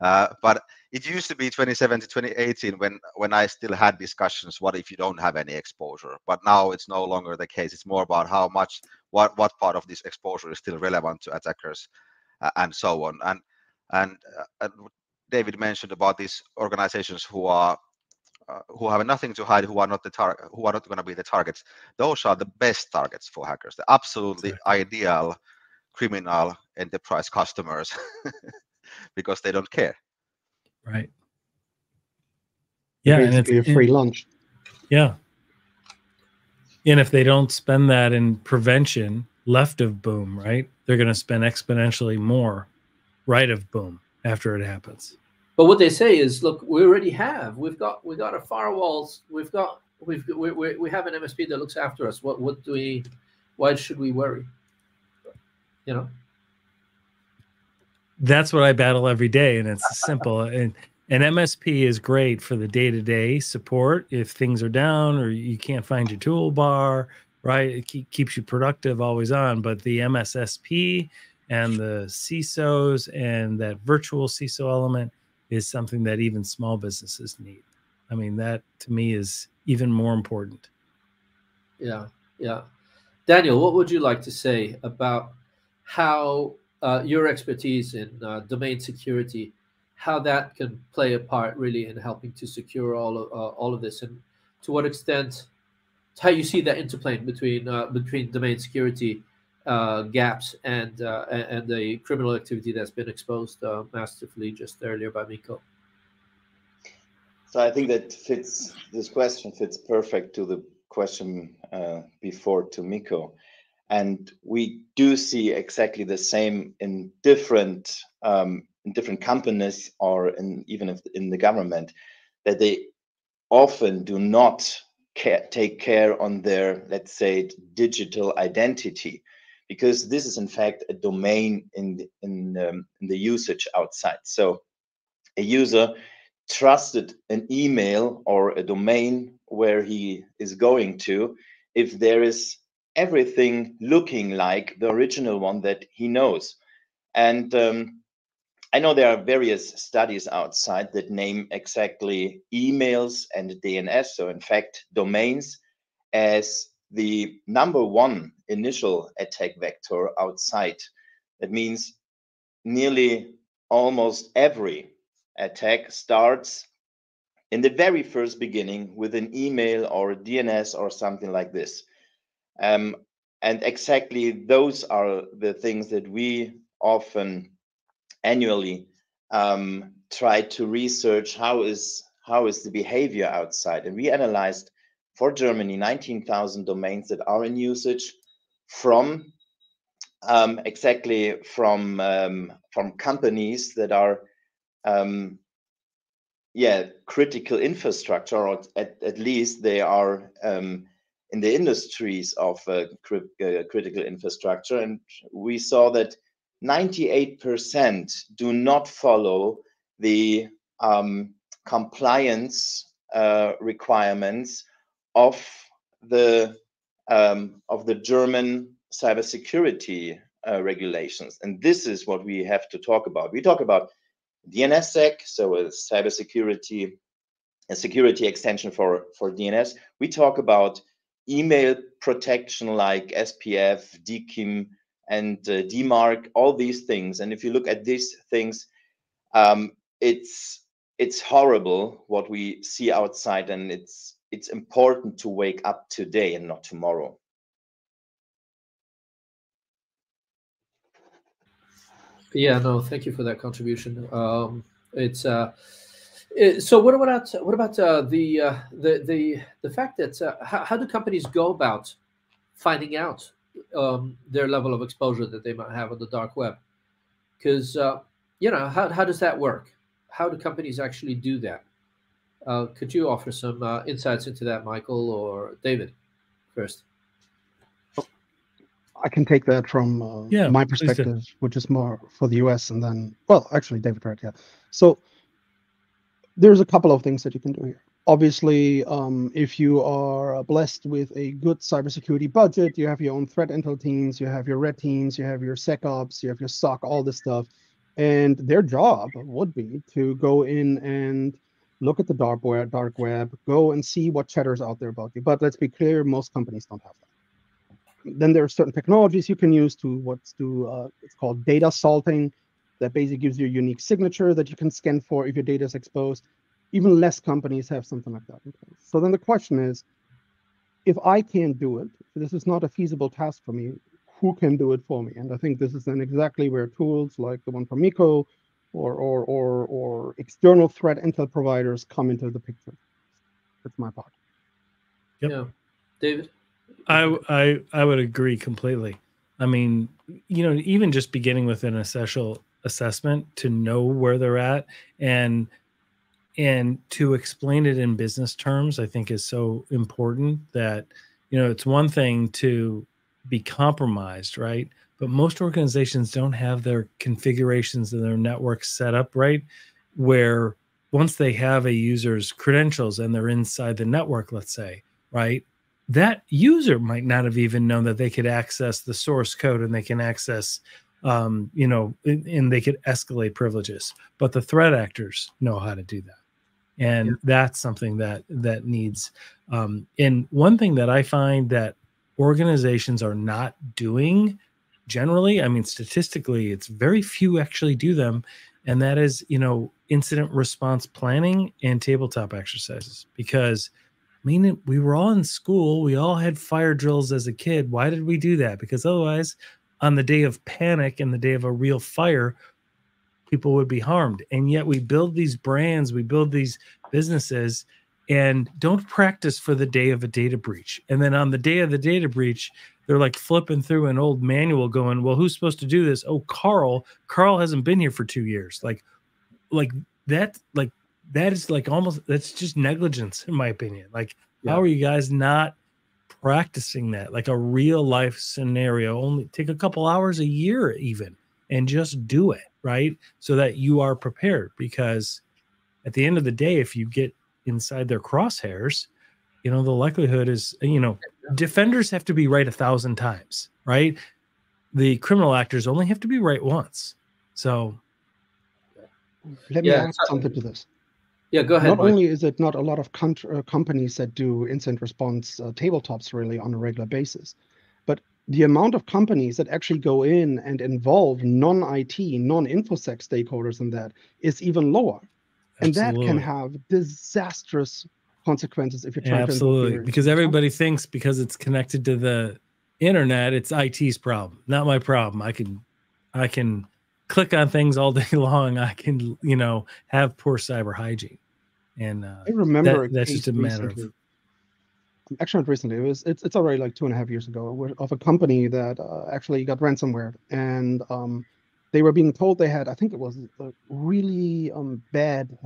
[SPEAKER 5] But it used to be 2017 to 2018 when I still had discussions, what if you don't have any exposure? But now it's no longer the case. It's more about how much, what part of this exposure is still relevant to attackers, and so on. And David mentioned about these organizations who have nothing to hide, who are not going to be the targets. Those are the best targets for hackers, the absolutely ideal criminal enterprise customers, because they don't care.
[SPEAKER 3] Right. Yeah,
[SPEAKER 4] basically
[SPEAKER 3] and
[SPEAKER 4] a free lunch.
[SPEAKER 3] Yeah. And if they don't spend that in prevention left of boom, right, they're going to spend exponentially more right of boom after it happens.
[SPEAKER 1] But what they say is, look, we already have. We've got our firewalls. We have an MSP that looks after us. What do we? Why should we worry? You know.
[SPEAKER 3] That's what I battle every day, and it's simple. And an MSP is great for the day-to-day support if things are down or you can't find your toolbar, right? It keeps you productive, always on. But the MSSP and the CISOs and that virtual CISO element is something that even small businesses need. I mean, that to me is even more important.
[SPEAKER 1] Yeah, yeah. Daniel, what would you like to say about how your expertise in domain security, how that can play a part really in helping to secure all of this, and to what extent, how you see that interplay between domain security gaps and the criminal activity that's been exposed masterfully just earlier by Mikko?
[SPEAKER 2] So I think that this question fits perfect to the question before to Mikko. And we do see exactly the same in different companies, or even if in the government, that they often do not take care on their, let's say, digital identity, because this is in fact a domain in the usage outside. So a user trusted an email or a domain where he is going to, if there is everything looking like the original one that he knows. And I know there are various studies outside that name exactly emails and DNS, so in fact domains, as the #1 initial attack vector outside. That means nearly almost every attack starts in the very first beginning with an email or a DNS or something like this. And exactly those are the things that we often annually try to research. How is the behavior outside? And we analyzed for Germany 19,000 domains that are in usage from companies that are critical infrastructure, or at least they are in the industries of critical infrastructure. And we saw that 98% do not follow the compliance requirements of the German cybersecurity regulations. And this is what we have to talk about. We talk about DNSSEC, so a cybersecurity, a security extension for DNS. We talk about email protection like SPF, DKIM, and DMARC, all these things. And if you look at these things, it's horrible what we see outside, and it's important to wake up today and not tomorrow.
[SPEAKER 1] Yeah, no, thank you for that contribution. So what about the fact that how do companies go about finding out their level of exposure that they might have on the dark web. Because how does that work? How do companies actually do that? Could you offer some insights into that, Michael or David, first?
[SPEAKER 4] I can take that from my perspective, which is more for the US, and then, well, actually, David, right? Yeah. So there's a couple of things that you can do here. Obviously, if you are blessed with a good cybersecurity budget, you have your own threat intel teams, you have your red teams, you have your SecOps, you have your SOC, all this stuff. And their job would be to go in and look at the dark web, go and see what chatter's out there about you. But let's be clear, most companies don't have that. Then there are certain technologies you can use to it's called data salting, that basically gives you a unique signature that you can scan for if your data is exposed. Even less companies have something like that in place. So then the question is, if I can't do it, if this is not a feasible task for me, who can do it for me? And I think this is then exactly where tools like the one from Mikko or external threat intel providers come into the picture. That's my part.
[SPEAKER 1] Yep. Yeah. David?
[SPEAKER 3] I would agree completely. I mean, even just beginning with an essential assessment to know where they're at and to explain it in business terms, I think is so important. That it's one thing to be compromised, right? But most organizations don't have their configurations of their network set up right, where once they have a user's credentials and they're inside the network, let's say, right, that user might not have even known that they could access the source code and they can access, and they could escalate privileges. But the threat actors know how to do that. And that's something that needs. And one thing that I find that organizations are not doing generally, I mean, statistically, it's very few actually do them. And that is, incident response planning and tabletop exercises. Because we were all in school. We all had fire drills as a kid. Why did we do that? Because otherwise, on the day of panic and the day of a real fire, people would be harmed. And yet we build these brands, we build these businesses, and don't practice for the day of a data breach. And then on the day of the data breach, they're like flipping through an old manual going, well, who's supposed to do this? Oh, Carl hasn't been here for 2 years. Like that is like almost, that's just negligence in my opinion. Like, how are you guys not practicing that? Like a real life scenario, only take a couple hours a year even, and just do it, right? So that you are prepared, because at the end of the day, if you get inside their crosshairs, the likelihood is, defenders have to be right 1,000 times, right? The criminal actors only have to be right once. So
[SPEAKER 4] let me add something to this.
[SPEAKER 1] Yeah, go ahead.
[SPEAKER 4] Not only is it not a lot of companies that do incident response tabletops really on a regular basis, but the amount of companies that actually go in and involve non-IT, non-InfoSec stakeholders in that is even lower. And that can have disastrous consequences if you're trying to involve
[SPEAKER 3] because everybody thinks because it's connected to the internet, it's IT's problem, not my problem. I can click on things all day long. I can, have poor cyber hygiene. And
[SPEAKER 4] I remember
[SPEAKER 3] that's just a matter of.
[SPEAKER 4] Actually, not recently. It's already like 2.5 years ago, of a company that actually got ransomware, and they were being told they had, I think it was a really bad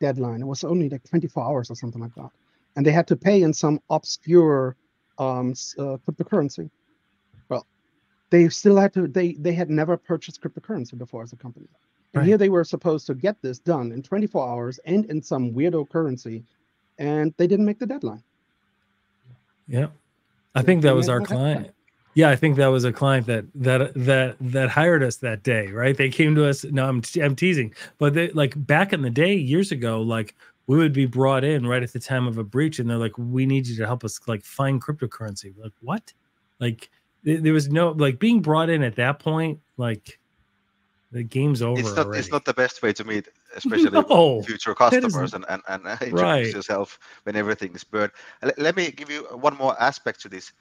[SPEAKER 4] deadline. It was only like 24 hours or something like that, and they had to pay in some obscure cryptocurrency. Well, they still had to. They had never purchased cryptocurrency before as a company, and here they were supposed to get this done in 24 hours and in some weirdo currency, and they didn't make the deadline.
[SPEAKER 3] Yeah, I think that was our client. Yeah, I think that was a client that hired us that day, right? They came to us. No, I'm teasing, but they, like back in the day, years ago, like we would be brought in right at the time of a breach, and they're like, "We need you to help us like find cryptocurrency." We're like, what? Like there was no like being brought in at that point. Like the game's over.
[SPEAKER 5] It's not the best way to meet, especially future customers and introduce yourself when everything is burned. Let me give you one more aspect to this.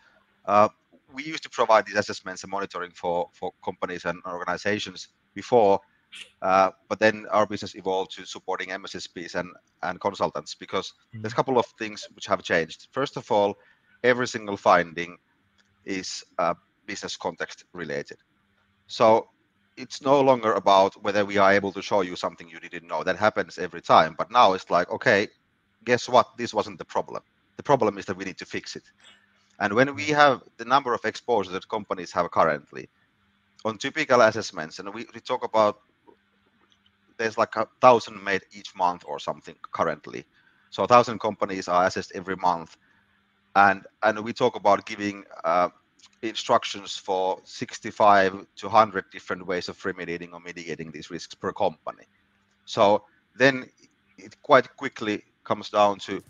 [SPEAKER 5] We used to provide these assessments and monitoring for companies and organizations before, but then our business evolved to supporting MSSPs and consultants, because there's a couple of things which have changed. First of all, every single finding is business context related. So it's no longer about whether we are able to show you something you didn't know. That happens every time. But now it's like, okay, guess what? This wasn't the problem. The problem is that we need to fix it. And when we have the number of exposures that companies have currently on typical assessments, and we talk about there's like 1,000 made each month or something currently. So 1,000 companies are assessed every month. And we talk about giving instructions for 65 to 100 different ways of remediating or mitigating these risks per company. So then it quite quickly comes down to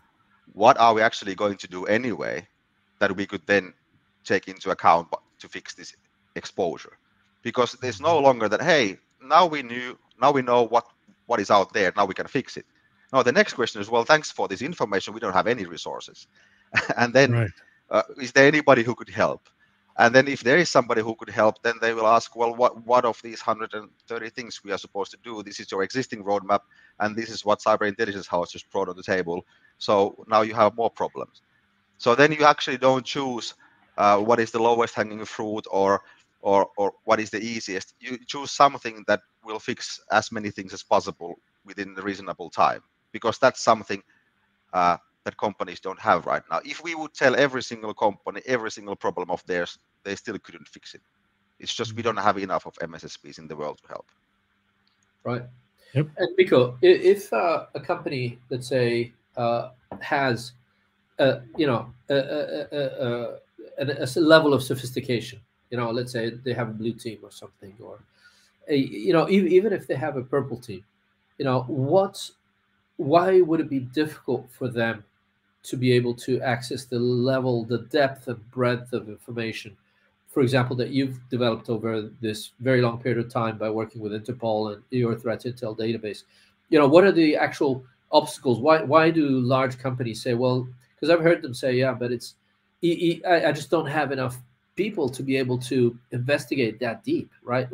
[SPEAKER 5] what are we actually going to do anyway that we could then take into account to fix this exposure. Because there's no longer that, hey, now we know what is out there, now we can fix it. No, the next question is, well, thanks for this information, we don't have any resources. And then is there anybody who could help? And then if there is somebody who could help, then they will ask, well, what of these 130 things we are supposed to do? This is your existing roadmap, and this is what Cyber Intelligence House just brought on the table. So now you have more problems. So then you actually don't choose what is the lowest hanging fruit or what is the easiest. You choose something that will fix as many things as possible within the reasonable time, because that's something that companies don't have right now. If we would tell every single company every single problem of theirs, they still couldn't fix it. It's just we don't have enough of MSSPs in the world to help.
[SPEAKER 1] Right.
[SPEAKER 3] Yep.
[SPEAKER 1] And Mikko, if a company, let's say, has a level of sophistication, let's say they have a blue team or something, or even if they have a purple team, why would it be difficult for them to be able to access the depth and breadth of information, for example, that you've developed over this very long period of time by working with Interpol and your threat intel database? What are the actual obstacles? Why do large companies say, well, because I've heard them say, yeah, but I just don't have enough people to be able to investigate that deep, right?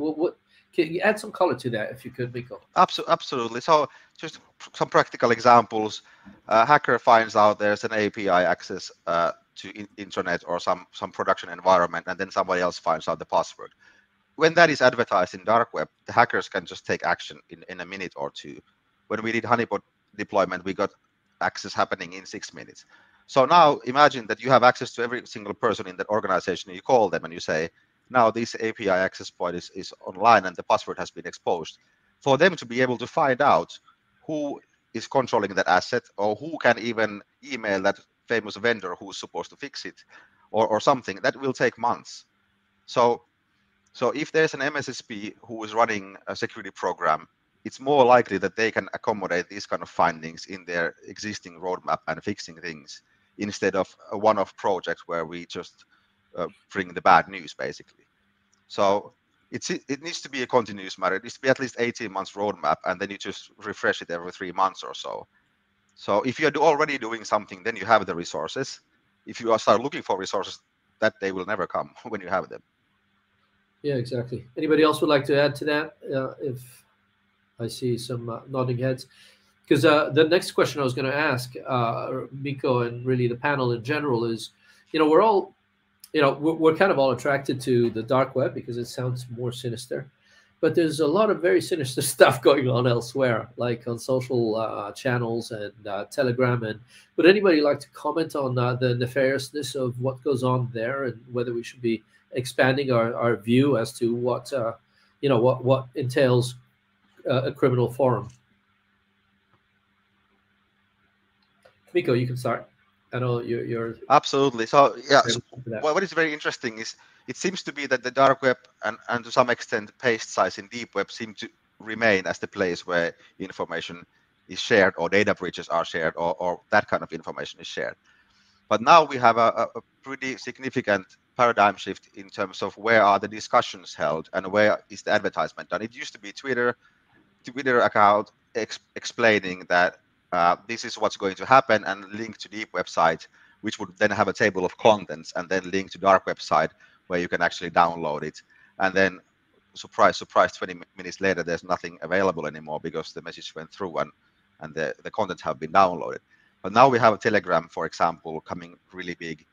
[SPEAKER 1] Can you add some color to that if you could, Mikko?
[SPEAKER 5] Absolutely. So just some practical examples. A hacker finds out there's an API access to internet or some production environment, and then somebody else finds out the password. When that is advertised in dark web, the hackers can just take action in a minute or two. When we did honeypot deployment, we got access happening in 6 minutes. So now imagine that you have access to every single person in that organization. You call them and you say, now this API access point is online and the password has been exposed. For them to be able to find out who is controlling that asset, or who can even email that famous vendor who's supposed to fix it, or something, that will take months. So if there's an MSSP who is running a security program, it's more likely that they can accommodate these kind of findings in their existing roadmap and fixing things, instead of a one-off project where we just bring the bad news, basically. So it needs to be a continuous matter. It needs to be at least 18 months roadmap, and then you just refresh it every 3 months or so. So if you're already doing something, then you have the resources. If you start looking for resources, that they will never come when you have them. Yeah,
[SPEAKER 1] exactly. Anybody else would like to add to that? If I see some nodding heads. Because the next question I was going to ask Mikko and really the panel in general is, we're all, we're kind of all attracted to the dark web because it sounds more sinister, but there's a lot of very sinister stuff going on elsewhere, like on social channels and Telegram. And would anybody like to comment on the nefariousness of what goes on there, and whether we should be expanding our view as to what what entails a criminal forum? Mikko, you can start. I know you're
[SPEAKER 5] absolutely. So yeah, what is very interesting is it seems to be that the dark web and to some extent paste size in deep web seem to remain as the place where information is shared, or data breaches are shared, or that kind of information is shared. But now we have a pretty significant paradigm shift in terms of where are the discussions held and where is the advertisement done. It used to be Twitter account explaining that this is what's going to happen, and link to deep website, which would then have a table of contents, and then link to dark website where you can actually download it. And then surprise, 20 minutes later, there's nothing available anymore because the message went through and the contents have been downloaded. But now we have a Telegram, for example, coming really big.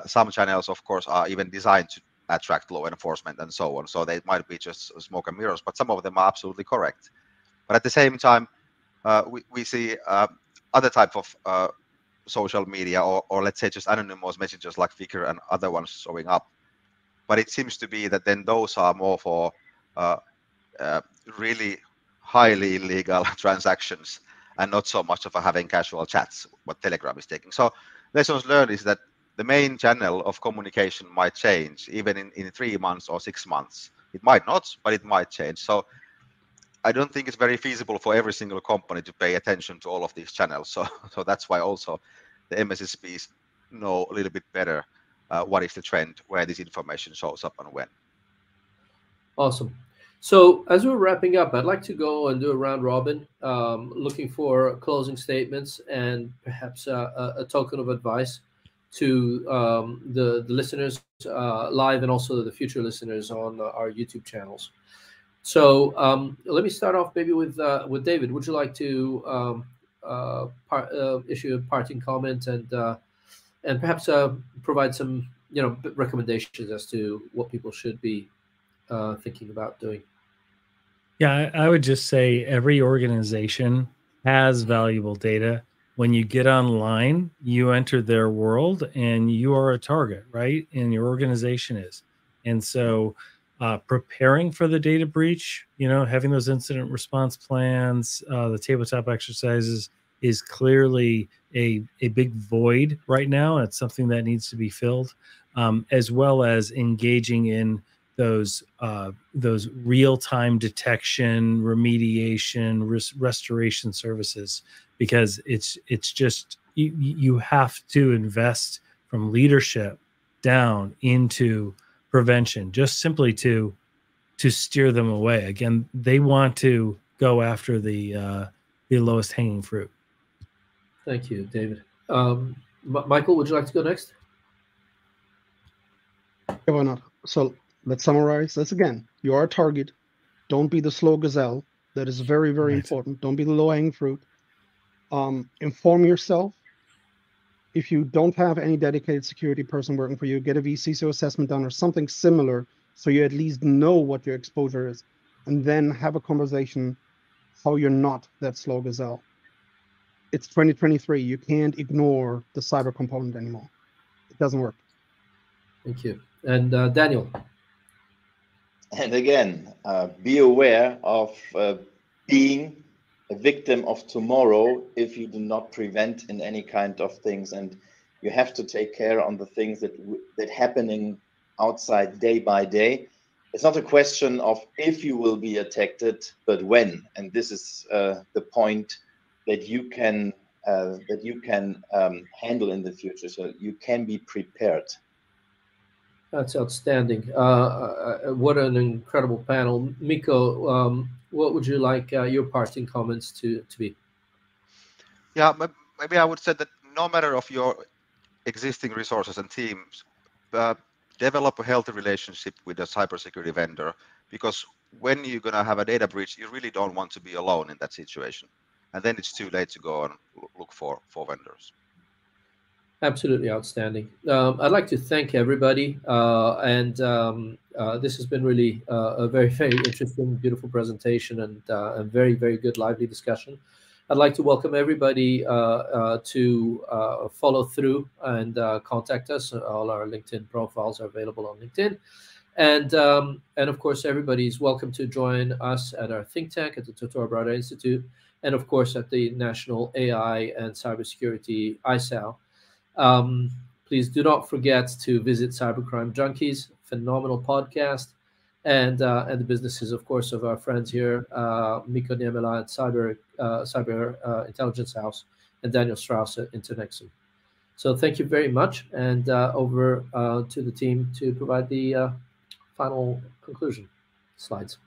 [SPEAKER 5] Some channels, of course, are even designed attract law enforcement and so on. So they might be just smoke and mirrors, but some of them are absolutely correct. But at the same time, we see other type of social media, or let's say just anonymous messages like Flickr and other ones showing up. But it seems to be that then those are more for really highly illegal transactions and not so much of having casual chats, what Telegram is taking. So lessons learned is that the main channel of communication might change even in 3 months or 6 months. It might not, but it might change. So I don't think it's very feasible for every single company to pay attention to all of these channels. So that's why also the MSSPs know a little bit better what is the trend, where this information shows up and when.
[SPEAKER 1] Awesome. So as we're wrapping up, I'd like to go and do a round robin, looking for closing statements and perhaps a token of advice to the listeners live and also the future listeners on our YouTube channels. So let me start off maybe with David. Would you like to issue a parting comment and perhaps provide some recommendations as to what people should be thinking about doing?
[SPEAKER 3] Yeah, I would just say every organization has valuable data. When you get online, you enter their world and you are a target, right? And your organization is. And so preparing for the data breach, having those incident response plans, the tabletop exercises is clearly a big void right now. It's something that needs to be filled, as well as engaging in those real-time detection, remediation, restoration services, because it's just you have to invest from leadership down into prevention, just simply to steer them away. Again, they want to go after the lowest hanging fruit.
[SPEAKER 1] Thank you, David. Michael, would you like to go next?
[SPEAKER 4] Yeah, why not? So let's summarize this again. You are a target. Don't be the slow gazelle. That is very, very important. Don't be the low-hanging fruit. Inform yourself. If you don't have any dedicated security person working for you, get a vCISO assessment done or something similar, so you at least know what your exposure is, and then have a conversation how you're not that slow gazelle. It's 2023. You can't ignore the cyber component anymore. It doesn't work.
[SPEAKER 1] Thank you. And Daniel.
[SPEAKER 2] And again, be aware of being a victim of tomorrow if you do not prevent in any kind of things, and you have to take care on the things that happening outside day by day. It's not a question of if you will be attacked, but when. And this is the point that you can handle in the future, so you can be prepared.
[SPEAKER 1] That's outstanding. What an incredible panel. Mikko, what would you like your parting comments to be?
[SPEAKER 5] Yeah, maybe I would say that no matter of your existing resources and teams, develop a healthy relationship with a cybersecurity vendor, because when you're going to have a data breach, you really don't want to be alone in that situation. And then it's too late to go and look for vendors.
[SPEAKER 1] Absolutely outstanding. I'd like to thank everybody. And this has been really a very, very interesting, beautiful presentation and a very, very good, lively discussion. I'd like to welcome everybody to follow through and contact us. All our LinkedIn profiles are available on LinkedIn. And of course, everybody's welcome to join us at our think tank at the Tortora Brayda Institute, and of course at the National AI and Cybersecurity ISAO. Please do not forget to visit Cybercrime Junkies, phenomenal podcast, and the businesses, of course, of our friends here, Mikko Nimela at Cyber Intelligence House, and Daniel Strauss at Internexum. So thank you very much, and over to the team to provide the final conclusion slides.